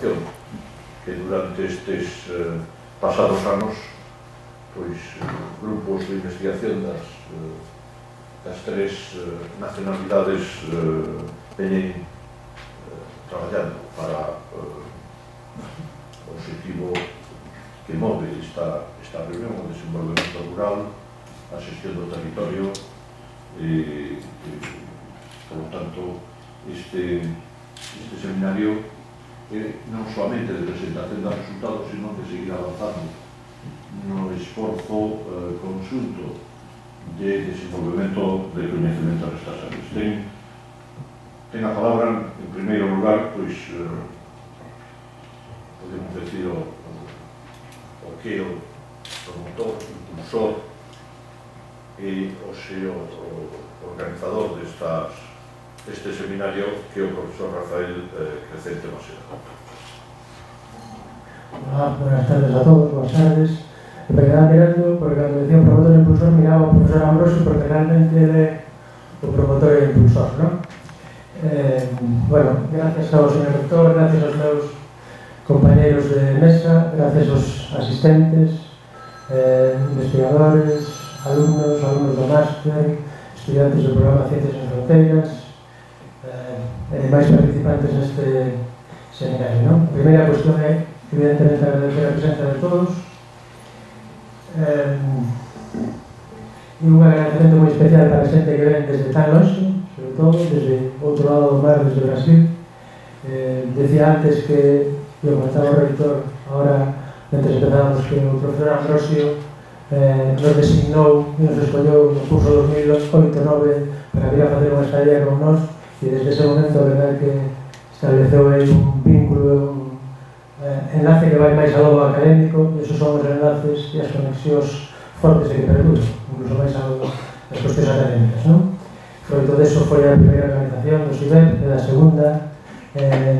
información que durante estes pasados anos grupos de investigación das tres nacionalidades veñen traballando para o objetivo que move esta reunión, o desenvolvemento rural, a xestión do territorio e, por lo tanto, este seminario non somente de presentación dos resultados, sino de seguir avanzando no esforzo conxunto de desenvolvemento de coñecemento nestas áreas. Ten a palabra, en primeiro lugar, podemos decir o que é o promotor, impulsor e o organizador deste seminario, que é o profesor Rafael Crecente Maceda. Hola, buenas tardes a todos, buenas tardes. Me quedaba mirando, porque cuando decía un promotor e impulsor, miraba ao profesor Ambrosio, porque realmente ele é o promotor e impulsor, non? Bueno, gracias ao señor rector, gracias aos meus compañeros de mesa, gracias aos asistentes, investigadores, alumnos do máster, estudiantes do programa Ciencias en Fronteiras e máis participantes neste seminario, non? A primeira cuestión é, evidentemente, agradecer a presenza de todos e un agradecemento moi especial para a xente que ven desde tan longe, sobre todo desde outro lado do mar, desde Brasil. Decía antes que, eu comentaba o reitor, ahora, mentre empezábamos, que o profesor Ambrosio nos designou e nos escolleu no curso 2008-2009 para vir a facer unha estadía con nós, e desde ese momento, a verdade, que estableceu aí un vínculo, enlace que vai máis aló do académico, e esos son os enlaces e as conexións fortes e que perduran, incluso máis aló das cuestións académicas, non? Froito deso foi a primeira organización do CIBEP, e a segunda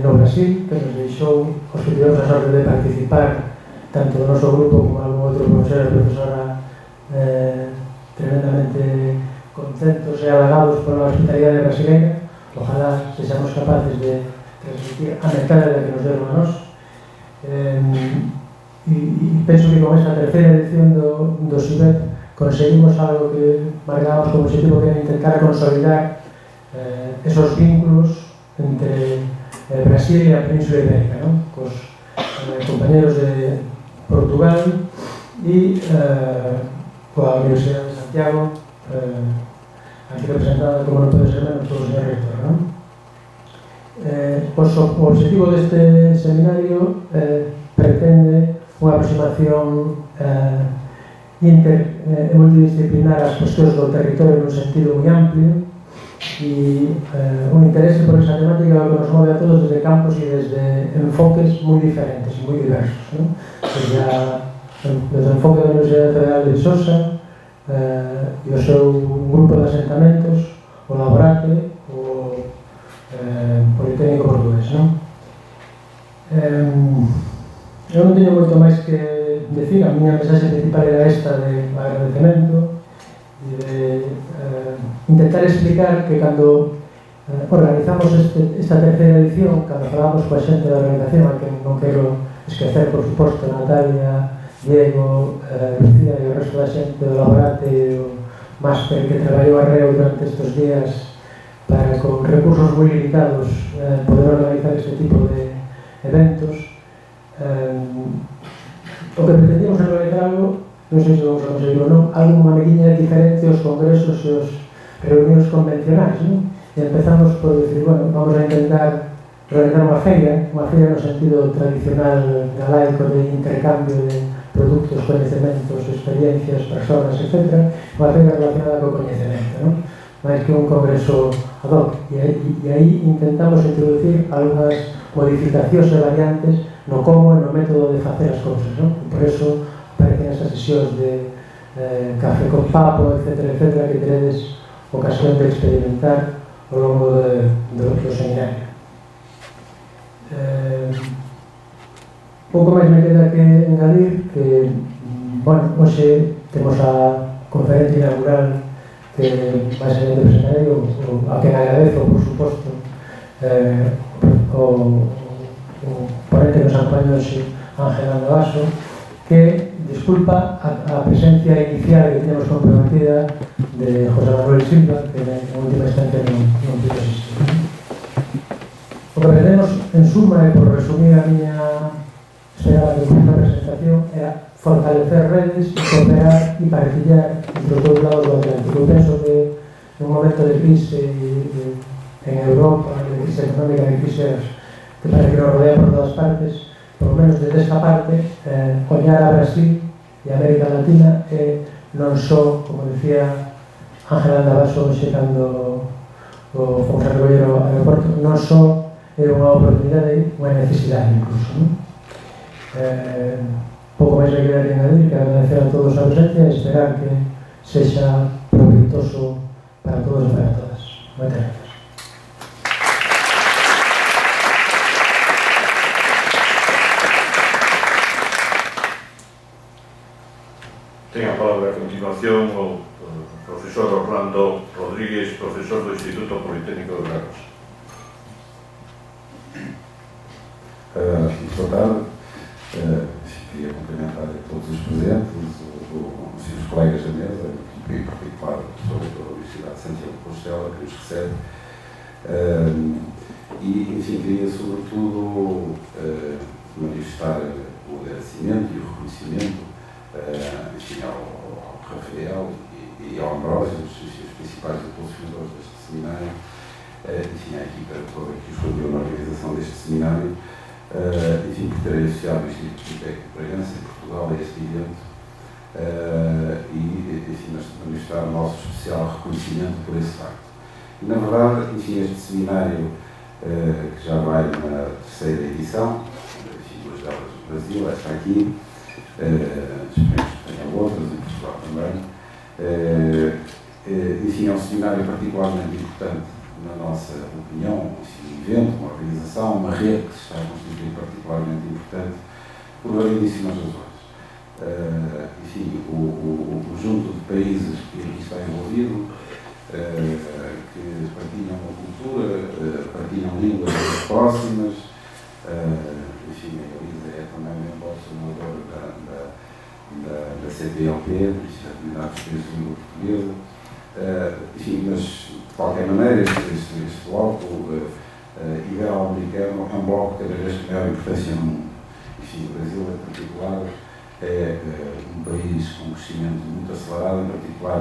no Brasil, que nos deixou os que tivemos a sorte de participar tanto do noso grupo como algún outro profesor e profesora tremendamente contentos e halagados pola hospitalidade brasileira. Ojalá sexamos capaces de transmitir a metade da que nos deron a nós. E penso que con esta terceira edición do CIBEP conseguimos algo que marcábamos como objetivo, que era intentar consolidar esos vínculos entre Brasil e a Península Ibérica, non? Cos compañeros de Portugal e coa Universidade de Santiago, aquí representada, como non pode ser menos, polo señor rector, non? O objetivo deste seminario pretende unha aproximación multidisciplinar ás cuestións do territorio nun sentido moi amplio e un interese por esa temática que nos move a todos desde campos e desde enfoques moi diferentes e moi diversos, non? Desde o enfoque da Universidade Federal de Viçosa e o seu grupo de asentamentos, o Laborate, o Politécnico Portugués, non? Eu non teño moito máis que decir, a miña mensaxe principal era esta de agradecemento e de intentar explicar que cando organizamos esta terceira edición, cando falamos coa xente da organización, a que non quero esquecer, por suposto, Natalia, Diego, Lucía e o resto da xente do Laborate e o máster que traballou arreo durante estes días para, con recursos moi limitados, poder organizar este tipo de eventos. O que pretendíamos organizar algo, non sei se vamos a conseguir ou non, algo unha mediña diferente aos congresos e aos reunións convencionais, non? E empezamos por decir, bueno, vamos a intentar realizar unha feira no sentido tradicional galaico de intercambio de produtos, coñecementos, experiencias, persoas, etc. Unha feira relacionada co coñecemento, non? máis que un congreso ad hoc. E aí intentamos introducir algunhas modificacións e variantes no como e no método de facer as cousas, non? Por eso aparecen esas sesións de café con papo, etc., que teredes ocasión de experimentar ao longo do seminario. Pouco máis me queda que engadir que, bueno, hoxe temos a conferencia inaugural que vai ser de presentario, a que agradezo, por suposto, por seguramente que nos acompaña hoxe Ángela Navaso, que disculpa a presencia inicial que teníamos comprometida de José Manuel Silva, que en última instancia non pudo asistir. O que pretendemos, en suma, e por resumir a miña esperada de curta presentación, era fortalecer redes, cooperar e partillar entre os dous lados do Atlántico. Eu penso que en un momento de crise en Europa, de crise económica, de crise que parece que nos rodea por todas partes, por lo menos desde esta parte, olhar a Brasil e a América Latina non só, como decía Ángela Navaso hoxe cando fomos a recoller o aeroporto, non só é unha oportunidade, unha necesidade incluso, non? Pouco máis me quedaría engadir, que agradecer a todos a presencia e esperar que sexa proveitoso para todos e para todas. Moitas gracias. Ten a palabra a continuación o profesor Orlando Rodríguez, profesor do Instituto Politécnico de Lagos. Boa tarde. Queria cumprimentar a todos os presentes, os colegas da mesa, e em particular a professora da Universidade de Santiago de Compostela, que nos recebe. E, enfim, queria sobretudo manifestar o agradecimento e o reconhecimento enfim, ao Rafael e ao Ambrósio, os principais impulsionadores deste seminário, enfim, à equipa toda que os rodeou na organização deste seminário, enfim, por terem associado o Instituto Politécnico de Bragança em Portugal a este evento e, enfim, manifestar o nosso especial reconhecimento por esse facto. E, na verdade, enfim, este seminário, que já vai na terceira edição, enfim, duas delas no Brasil, esta aqui, esperemos que tenham outras, em Portugal também, enfim, é um seminário particularmente importante na nossa opinião, um evento, uma organização, uma rede que se está a constituir particularmente importante por variedíssimas razões. Enfim, o conjunto de países que aqui está envolvido, que partilham uma cultura, partilham línguas próximas, enfim, a Elisa é também membro fundador da CPLP, da Comunidade de Língua Portuguesa, enfim, mas de qualquer maneira este bloco ibero-americano é um bloco cada vez de maior importância no mundo. Enfim, o Brasil em particular é um país com um crescimento muito acelerado, em particular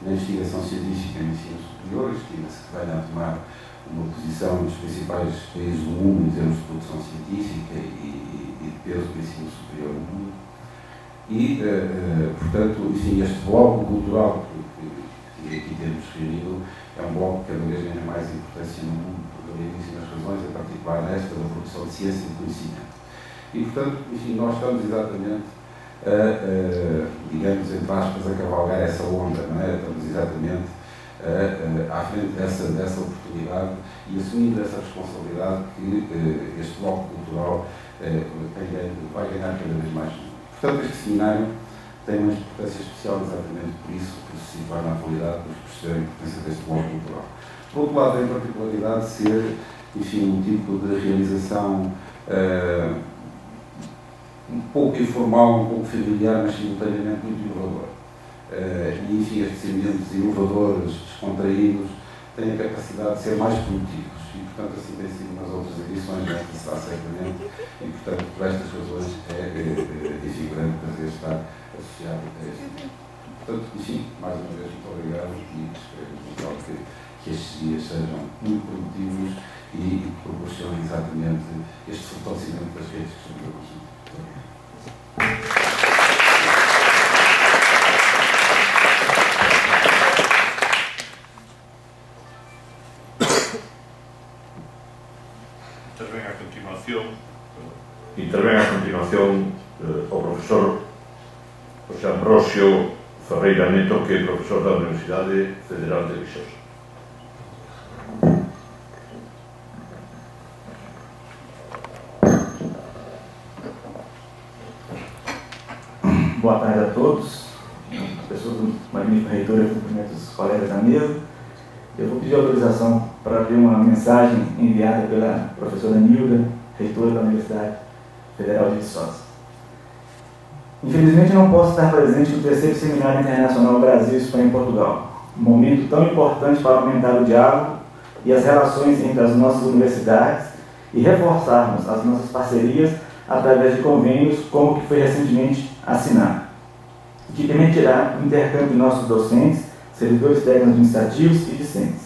na investigação científica em ensino superior, estima-se que venha a tomar uma posição dos principais países do mundo em termos de produção científica e de peso do ensino superior no mundo. E, portanto, enfim, este bloco cultural que aqui temos reunido é um bloco que cada vez ganha mais importância no mundo por variedíssimas razões, em particular nesta da produção de ciência e de conhecimento. E, portanto, enfim, nós estamos exatamente digamos, entre aspas, a cavalgar essa onda, não é? Estamos exatamente à frente dessa oportunidade e assumindo essa responsabilidade que este bloco cultural vai ganhar cada vez mais. Portanto, este seminário tem uma importância especial exatamente por isso, por se situar na atualidade, por perceber a importância deste bloco cultural. Por outro lado, tem a particularidade de ser, enfim, um tipo de realização um pouco informal, um pouco familiar, mas simultaneamente muito inovador. E, enfim, estes ambientes inovadores, descontraídos, têm a capacidade de ser mais produtivos. E, portanto, assim tem sido nas outras edições, nesta será certamente. E, portanto, por estas razões, enfim, grande prazer estar associado a este. Portanto, enfim, mais uma vez, muito obrigado e esperemos então que estes dias sejam muito produtivos e proporcionem exatamente este fortalecimento das redes que estamos a construir. Intervén a continuación o profesor José Ambrosio Ferreira Neto, que é profesor da Universidade Federal de Viçosa. Boa tarde a todos, pessoas do magnífico reitor, eu cumprimento os colegas da mesa. Eu vou pedir autorização para ler uma mensagem enviada pela professora Nilda, reitora da Universidade Federal de Viçosa. Infelizmente não posso estar presente no terceiro Seminário Internacional Brasil, Espanha e Portugal, um momento tão importante para aumentar o diálogo e as relações entre as nossas universidades e reforçarmos as nossas parcerias através de convênios como o que foi recentemente assinado, que permitirá o intercâmbio de nossos docentes, servidores técnicos administrativos e discentes.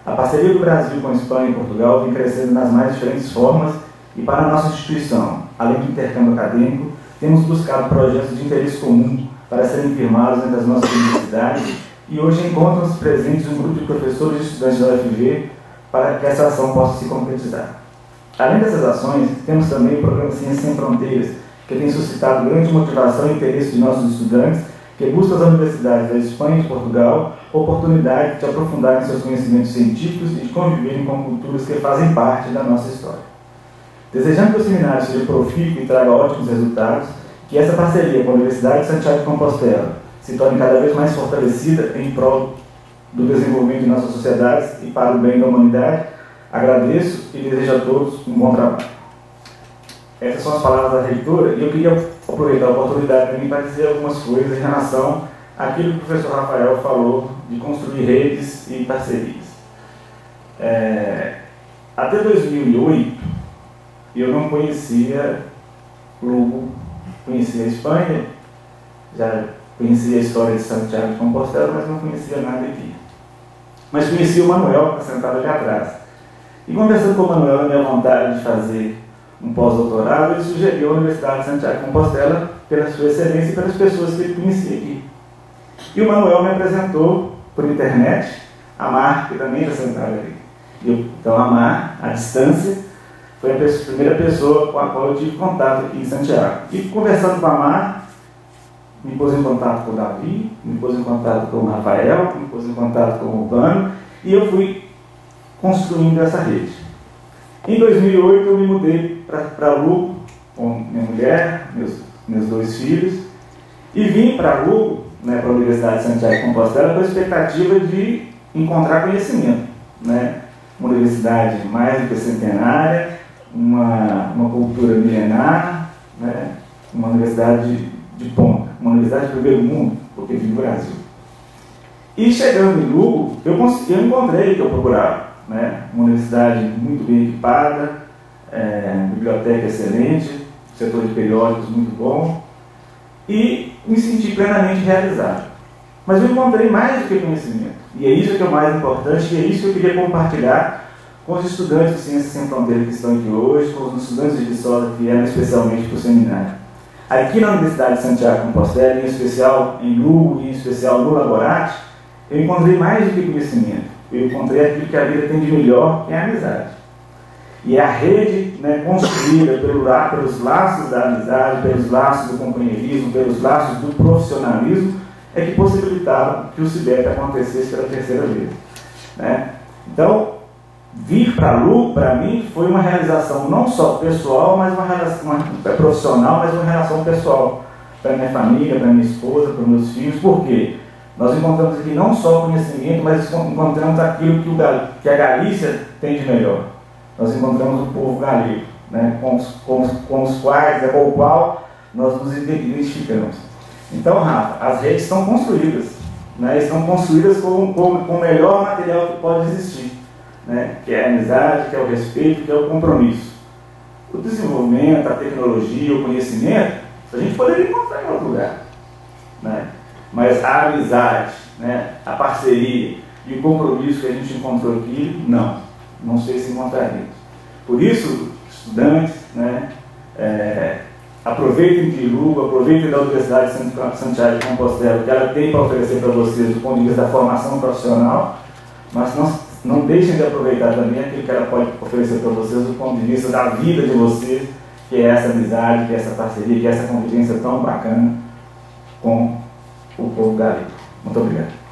A parceria do Brasil com a Espanha e Portugal vem crescendo nas mais diferentes formas e para a nossa instituição, além do intercâmbio acadêmico, temos buscado projetos de interesse comum para serem firmados entre as nossas universidades e hoje encontram-se presentes um grupo de professores e estudantes da UFV para que essa ação possa se concretizar. Além dessas ações, temos também o programa Ciências Sem Fronteiras, que tem suscitado grande motivação e interesse de nossos estudantes que buscam as universidades da Espanha e de Portugal oportunidade de aprofundarem seus conhecimentos científicos e de conviverem com culturas que fazem parte da nossa história. Desejando que o seminário seja profícuo e traga ótimos resultados, que essa parceria com a Universidade de Santiago de Compostela se torne cada vez mais fortalecida em prol do desenvolvimento de nossas sociedades e para o bem da humanidade, agradeço e desejo a todos um bom trabalho. Essas são as palavras da reitora e eu queria aproveitar a oportunidade também para dizer algumas coisas em relação àquilo que o professor Rafael falou de construir redes e parcerias. Até 2008, eu não conhecia Lugo, conhecia a Espanha, já conhecia a história de Santiago de Compostela, mas não conhecia nada aqui. Mas conhecia o Manuel, sentado ali atrás. E conversando com o Manuel, a minha vontade de fazer um pós-doutorado, ele sugeriu a Universidade de Santiago de Compostela pela sua excelência e pelas pessoas que ele conhecia aqui. E o Manuel me apresentou por internet a Mar, que também está sentada ali. Então a Mar, à distância, foi a primeira pessoa com a qual eu tive contato aqui em Santiago. E conversando com a Mar, me pôs em contato com o Davi, me pôs em contato com o Rafael, me pôs em contato com o Urbano, e eu fui construindo essa rede. Em 2008 eu me mudei para Lugo com minha mulher, meus 2 filhos, e vim para Lugo, para a Universidade de Santiago de Compostela, com a expectativa de encontrar conhecimento. Uma universidade mais do que centenária, uma cultura milenar, uma universidade de ponta, uma universidade de primeiro mundo, porque vim do Brasil. E chegando em Lugo, eu encontrei o que eu procurava. Uma universidade muito bem equipada, biblioteca excelente, setor de periódicos muito bom, e me senti plenamente realizado. Mas eu encontrei mais do que conhecimento, e é isso que é o mais importante, e é isso que eu queria compartilhar com os estudantes de Ciências Sem Fronteiras que estão aqui hoje, com os estudantes de Viçosa que vieram especialmente para o seminário. Aqui na Universidade de Santiago de Compostela, em especial em Lugo e em especial no Laborate, eu encontrei mais do que conhecimento. Eu encontrei aquilo que a vida tem de melhor, que é a amizade. E a rede construída pelos laços da amizade, pelos laços do companheirismo, pelos laços do profissionalismo, é que possibilitaram que o CIBEP acontecesse pela terceira vez. Então, vir para Lugo, para mim, foi uma realização não só pessoal, mas uma relação profissional, mas uma relação pessoal para minha família, para minha esposa, para meus filhos. Por quê? Nós encontramos aqui não só conhecimento, mas encontramos aquilo que a Galícia tem de melhor. Nós encontramos o povo galego, com os quais, com o qual nós nos identificamos. Então, Rafa, as redes estão construídas, estão construídas com o melhor material que pode existir, que é a amizade, que é o respeito, que é o compromisso. O desenvolvimento, a tecnologia, o conhecimento, a gente poderia encontrar em outro lugar, mas a amizade, a parceria e o compromisso que a gente encontrou aqui, não sei se encontraríamos. Por isso, estudantes, aproveitem de Lugo, aproveitem da Universidade de Santiago de Compostela, que ela tem para oferecer para vocês do ponto de vista da formação profissional, mas não deixem de aproveitar também aquilo que ela pode oferecer para vocês do ponto de vista da vida de vocês, que é essa amizade, que é essa parceria, que é essa convivência tão bacana com o povo galego. Muito obrigado.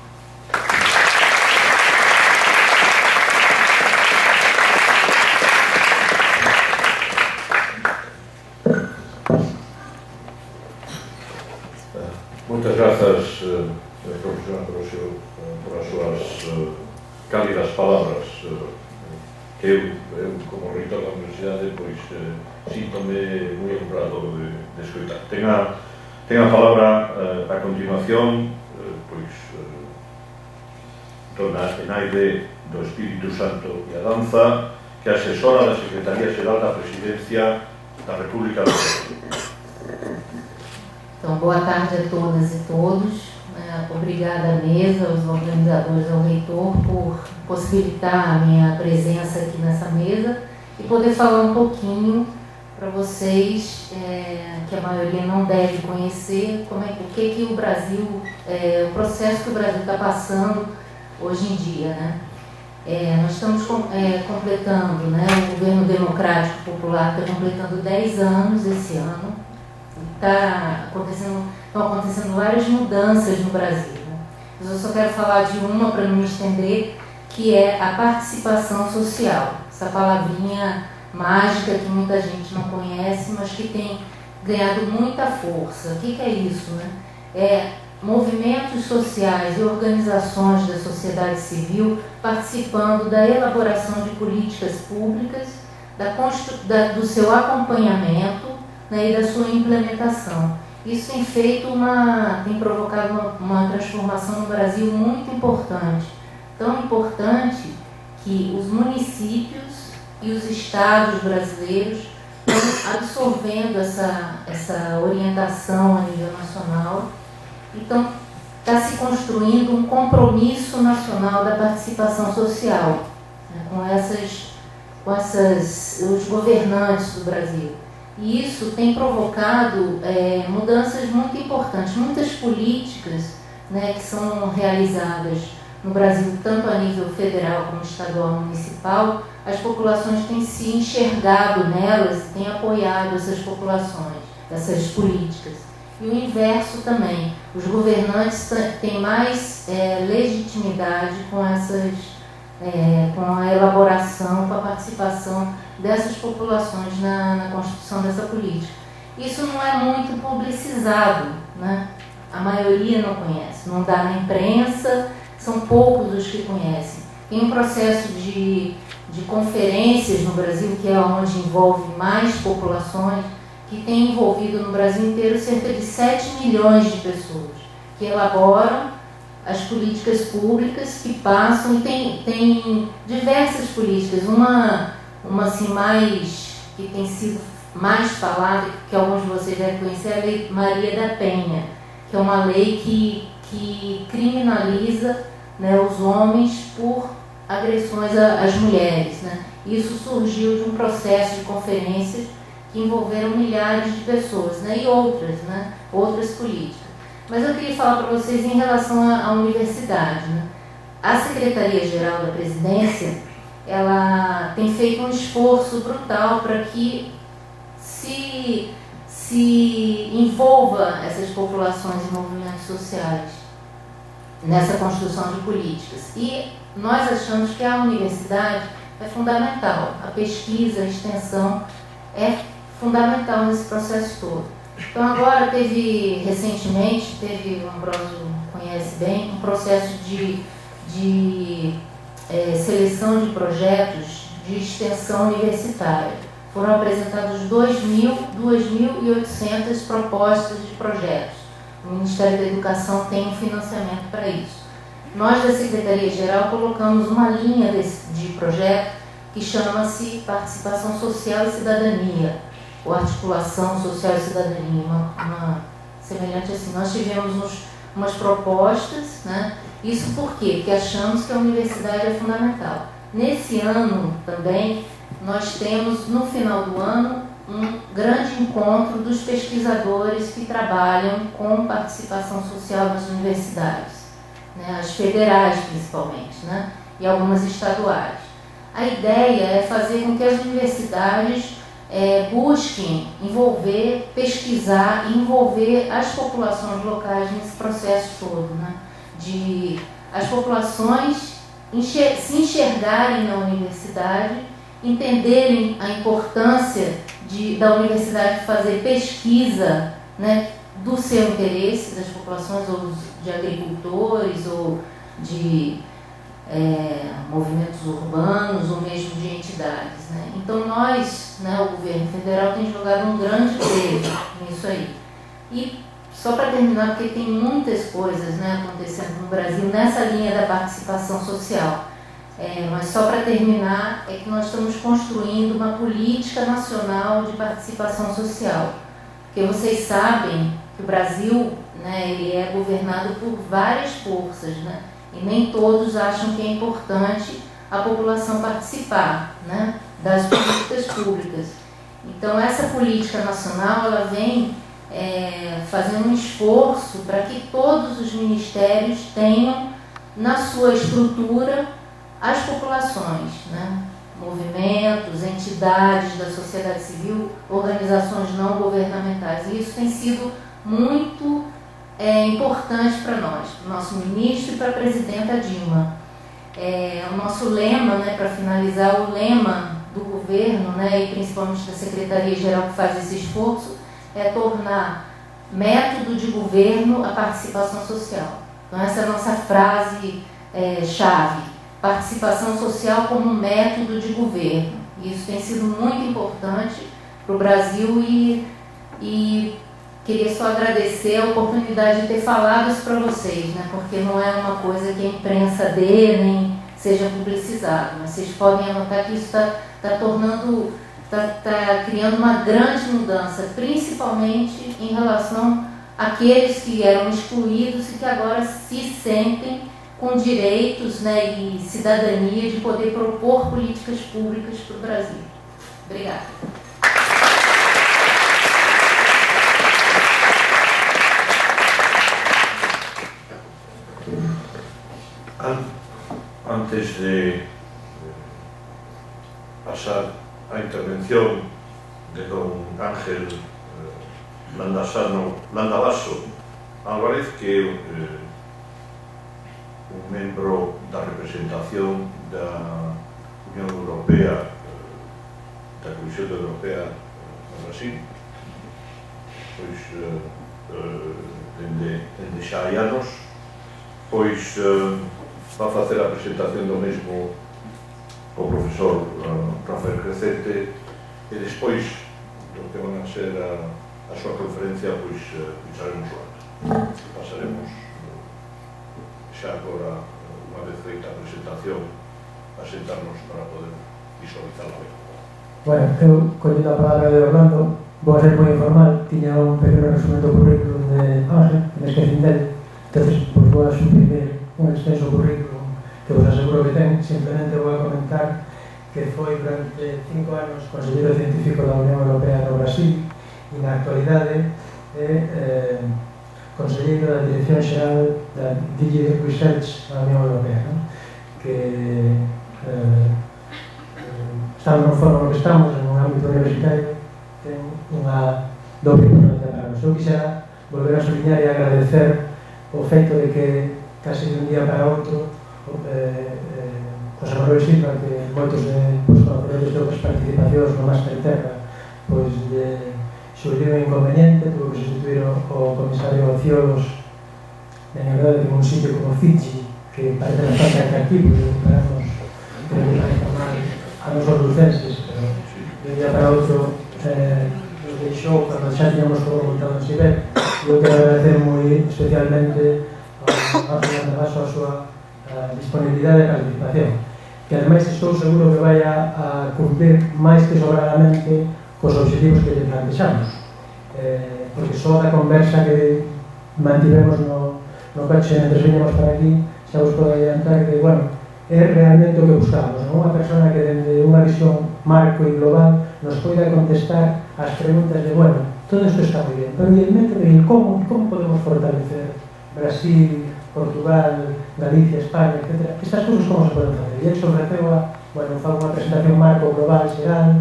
Muchas gracias, profesora, por as súas cálidas palabras que eu como reitor da Universidade universidade, pois sinto-me moi honrado de escoitar. Ten a palabra a continuación, pois, dona Enaide do Espírito Santo e a Danza, que é asesora da Secretaría Xeral da Presidencia da República do Brasil. Então, boa tarde a todas e todos. Obrigada à mesa, aos organizadores, ao reitor, por possibilitar a minha presença aqui nessa mesa e poder falar um pouquinho para vocês, que a maioria não deve conhecer, o que o Brasil, o processo que o Brasil está passando hoje em dia, né? Nós estamos completando, né, o governo democrático popular está completando 10 anos esse ano. Estão acontecendo várias mudanças no Brasil, né? Mas eu só quero falar de uma para não me estender, que é a participação social. Essa palavrinha mágica que muita gente não conhece, mas que tem ganhado muita força. O que é isso, né? Movimentos sociais e organizações da sociedade civil participando da elaboração de políticas públicas, do seu acompanhamento, né, e da sua implementação. Isso tem provocado uma transformação no Brasil muito importante. Tão importante que os municípios e os estados brasileiros estão absorvendo essa orientação a nível nacional. Então, está se construindo um compromisso nacional da participação social, né, com os governantes do Brasil. E isso tem provocado mudanças muito importantes, muitas políticas, né, que são realizadas no Brasil, tanto a nível federal como estadual e municipal. As populações têm se enxergado nelas e têm apoiado essas populações, essas políticas. E o inverso também, os governantes têm mais legitimidade com a elaboração, com a participação dessas populações na construção dessa política. Isso não é muito publicizado, né? A maioria não conhece, não dá na imprensa, são poucos os que conhecem. Tem um processo de conferências no Brasil, que é onde envolve mais populações, que tem envolvido no Brasil inteiro cerca de 7 milhões de pessoas, que elaboram as políticas públicas que passam, e tem diversas políticas. Uma assim, que tem sido mais falada, que alguns de vocês devem conhecer, é a Lei Maria da Penha, que é uma lei que criminaliza, né, os homens por agressões às mulheres, né? Isso surgiu de um processo de conferências que envolveram milhares de pessoas, né, e outras políticas. Mas eu queria falar para vocês em relação à universidade, né? A Secretaria-Geral da Presidência, ela tem feito um esforço brutal para que se envolva essas populações e movimentos sociais nessa construção de políticas. E nós achamos que a universidade é fundamental, a pesquisa, a extensão é fundamental nesse processo todo. Então agora recentemente, o Ambrósio conhece bem, um processo de seleção de projetos de extensão universitária. Foram apresentados 2.800 propostas de projetos. O Ministério da Educação tem um financiamento para isso. Nós da Secretaria-Geral colocamos uma linha de projeto que chama-se Participação Social e Cidadania, ou Articulação Social e Cidadania, uma semelhante assim. Nós tivemos umas propostas, né? Isso por quê? Porque achamos que a universidade é fundamental. Nesse ano também, nós temos, no final do ano, um grande encontro dos pesquisadores que trabalham com participação social nas universidades, né? As federais principalmente, né? E algumas estaduais. A ideia é fazer com que as universidades busquem pesquisar e envolver as populações locais nesse processo todo, né? De as populações se enxergarem na universidade, entenderem a importância da universidade fazer pesquisa, né, do seu interesse, das populações, ou de agricultores, ou de movimentos urbanos ou mesmo de entidades, né? Então nós, né, o governo federal tem jogado um grande peso nisso aí. E só para terminar, porque tem muitas coisas, né, acontecendo no Brasil nessa linha da participação social. Mas só para terminar, é que nós estamos construindo uma política nacional de participação social. Porque vocês sabem que o Brasil, né, ele é governado por várias forças, né, e nem todos acham que é importante a população participar, né, das políticas públicas. Então, essa política nacional, ela vem fazendo um esforço para que todos os ministérios tenham na sua estrutura as populações, né? Movimentos, entidades da sociedade civil, organizações não governamentais. E isso tem sido muito importante para nós, para o nosso ministro e para a presidenta Dilma. O nosso lema, né, para finalizar, o lema do governo, né, e principalmente da Secretaria-Geral que faz esse esforço, é tornar método de governo a participação social. Então essa é a nossa frase chave, participação social como método de governo. E isso tem sido muito importante para o Brasil e queria só agradecer a oportunidade de ter falado isso para vocês, né? Porque não é uma coisa que a imprensa dê, nem seja publicizado, mas vocês podem anotar que isso está criando uma grande mudança, principalmente em relação àqueles que eram excluídos e que agora se sentem com direitos, né, e cidadania de poder propor políticas públicas para o Brasil. Obrigada. Antes de pasar a intervención de don Ángel Landavaso Álvarez, que é un membro da representación da Unión Europea, da Comisión Europea no Brasil, pois dende xa hai anos, pois va a facer a presentación do mesmo o profesor Rafael Crecente, e despois do que van a ser a súa conferencia, pois ficharemos o acto. Pasaremos xa agora, unha vez feita a presentación, a sentarnos para poder visualizarla ben. Bueno, eu collendo a palabra de Orlando, vou a ser moi informal, tiña un pequeno resumen do currículum de Ángel, me esquecín del, entonces pues, vou a suprimir un extenso currículum que vos aseguro que ten. Simplemente vou a comentar que foi durante 5 anos consellero científico da Unión Europea no Brasil e na actualidade é conselleiro da Dirección Xeral da DG Research da Unión Europea, ¿no? Que estamos no foro no que estamos, en un ámbito universitario, ten unha doble importancia para nós. Eu quixera volver a sublinhar e agradecer o feito de que casi de un día para outro José Manuel Silva, que moitos conocedores de outras participacións no Máster Terra, pois surgiu un inconveniente, tuvo que sustituir o comisario Ociolos, en verdade, en un sitio como Fiji, que parece bastante atractivo, e recuperamos, creo que parece mal a nosos lucenses, pero de un día para outro nos deixou cando xa tiñamos todo montado en Sibel. Eu quero agradecer moi especialmente a Fernanda Vaso a súa disponibilidade de participación, que ademais estou seguro que vai a cumplir máis que sobradamente cos objetivos que lle plantexamos, porque só da conversa que mantivemos no coche mentre veníamos para aquí xa vos podo adiantar que, bueno, é realmente o que buscamos, non? Unha persona que dende unha visión marco e global nos poida contestar as preguntas de, bueno, todo isto está moi bien, pero e el método e como podemos fortalecer Brasil, Portugal, Galicia, España, etc. Estas cousas como se poden facer? E el ofreceu fago unha presentación marco global, xeral,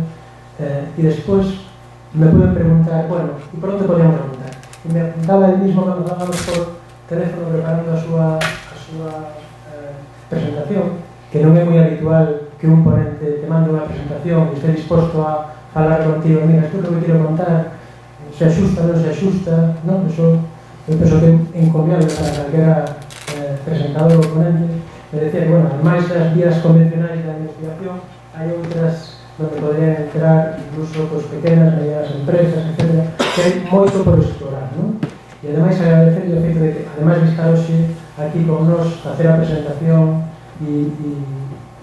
e despois me poden preguntar, bueno, e por onde podemos preguntar? E me apuntaba el mismo cando falamos por teléfono preparando a súa presentación, que non é moi habitual que un ponente te mande unha presentación e esté disposto a falar contigo, mira, isto é o que quero contar, se axusta, non se axusta, non? Eso eu penso que é encomiable para calquera presentador ou ponente, me decía que, bueno, además das vías convencionais da investigación, hai outras donde podrían entrar incluso pues, pequenas, medianas empresas, etc. Que hai moito por explorar, non? E ademais agradecer o feito de que, ademais de estar hoxe aquí con nos, facer a presentación e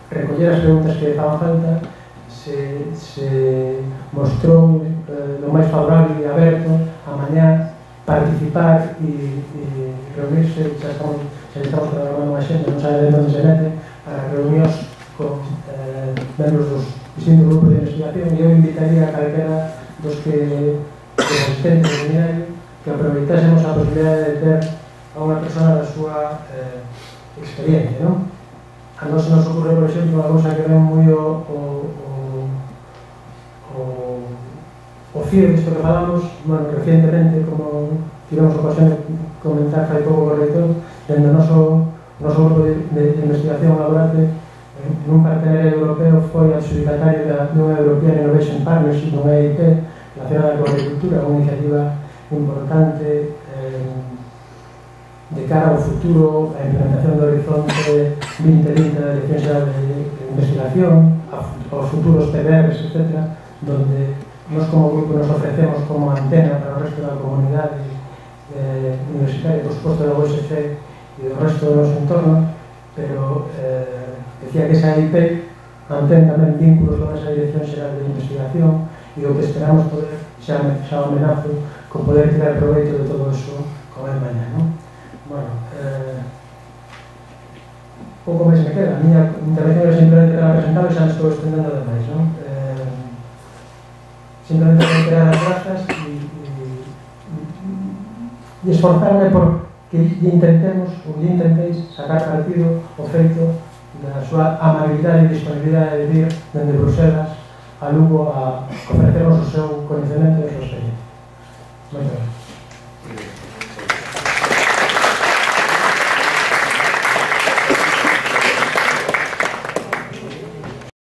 recoller as preguntas que faban falta, se mostrou lo máis favorable e aberto a mañá participar e reunirse. Xa estamos programando unha xente, non sabe de onde se mete, para reunións con membros dos distintos grupos de investigación, e eu invitaría a calquera dos asistentes do seminario que aproveitásemos a posibilidade de ter a unha persona da súa experiencia, non? A nós nos ocurre, por exemplo, unha cousa que ven moi o fío disto que falamos. Bueno, recientemente, como tivemos ocasión de comentar fai pouco co reitor, dentro do noso grupo de investigación laborante, nun partenariado europeo foi adxudicatario dunha European Innovation Partnership, dunha EIP, relacionada con a agricultura, unha iniciativa importante de cara ao futuro, a implementación do horizonte 2030 da Dirección Xeral de Investigación, aos futuros PBRs, etc., donde nós como grupo nos ofrecemos como antena para o resto da comunidade universitaria, por suposto da USC e do resto do noso entorno, pero decía que esa EIP mantén tamén vínculos con esa Dirección Xeral de Investigación, e o que esperamos poder, xa amenazo, con poder tirar proveito de todo eso con el mañá, non? Bueno, pouco máis me queda. A miña intervención era simplemente para presentar, e xa me estou estendendo demais, non? Simplemente para crear as grazas e esforzarme por que intentéis sacar partido o feito da súa amabilidade e disponibilidade de vir dende Bruselas a Lugo a ofrecernos o seu coñecemento e a súa experiencia. Moitas gracias.